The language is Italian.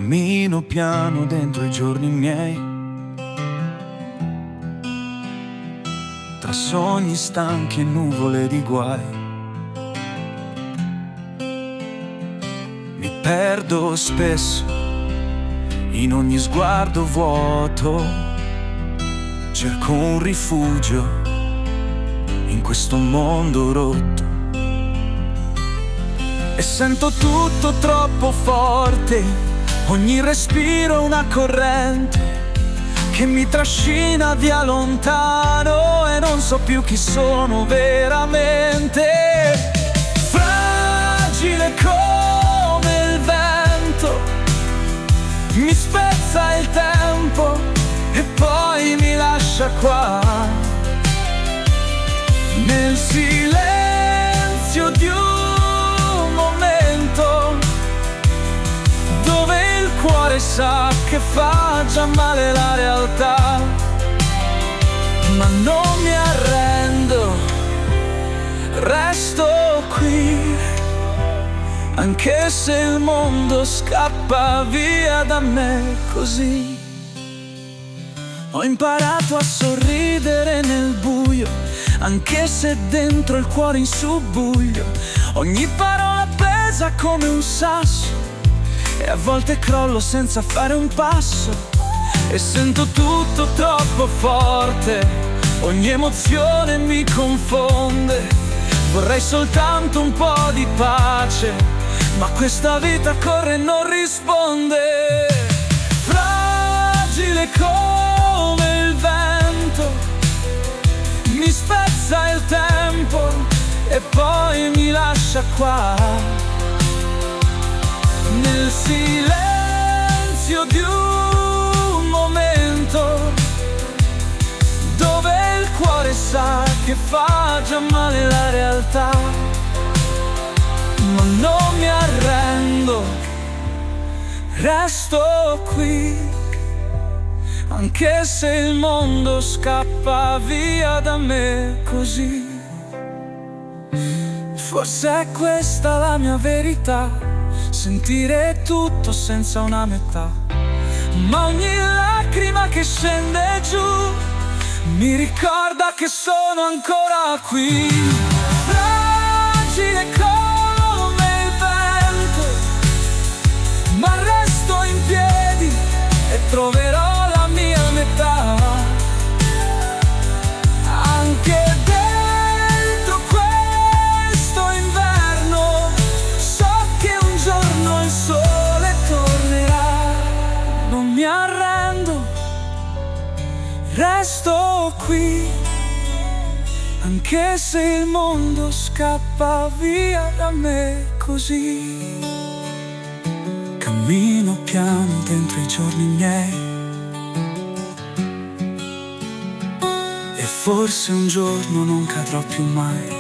Cammino piano dentro i giorni miei, tra sogni stanchi e nuvole di guai. Mi perdo spesso in ogni sguardo vuoto, cerco un rifugio in questo mondo rotto. E sento tutto troppo forte, ogni respiro è una corrente che mi trascina via lontano e non so più chi sono veramente. Fragile come il vento, mi spezza il tempo e poi mi lascia qua, nel silenzio di un momento dove il cuore sa che fa già male la realtà. Ma non mi arrendo, resto qui, anche se il mondo scappa via da me così. Ho imparato a sorridere nel buio, anche se dentro il cuore in subbuglio. Ogni parola pesa come un sasso e a volte crollo senza fare un passo. E sento tutto troppo forte, ogni emozione mi confonde. Vorrei soltanto un po' di pace, ma questa vita corre e non risponde. Fragile come il vento, mi spezza il tempo e poi mi lascia qua, nel silenzio di un momento dove il cuore sa che fa già male la realtà. Ma non mi arrendo, resto qui, anche se il mondo scappa via da me così. Forse è questa la mia verità, sentire tutto senza una metà. Ma ogni lacrima che scende giù mi ricorda che sono ancora qui. Fragile come il vento, ma resto in piedi e troverò la mia metà. Anche dentro questo inverno so che un giorno il sole tornerà. Non mi arrendo, resto qui, anche se il mondo scappa via da me così. Cammino piano dentro i giorni miei, e forse un giorno non cadrò più mai.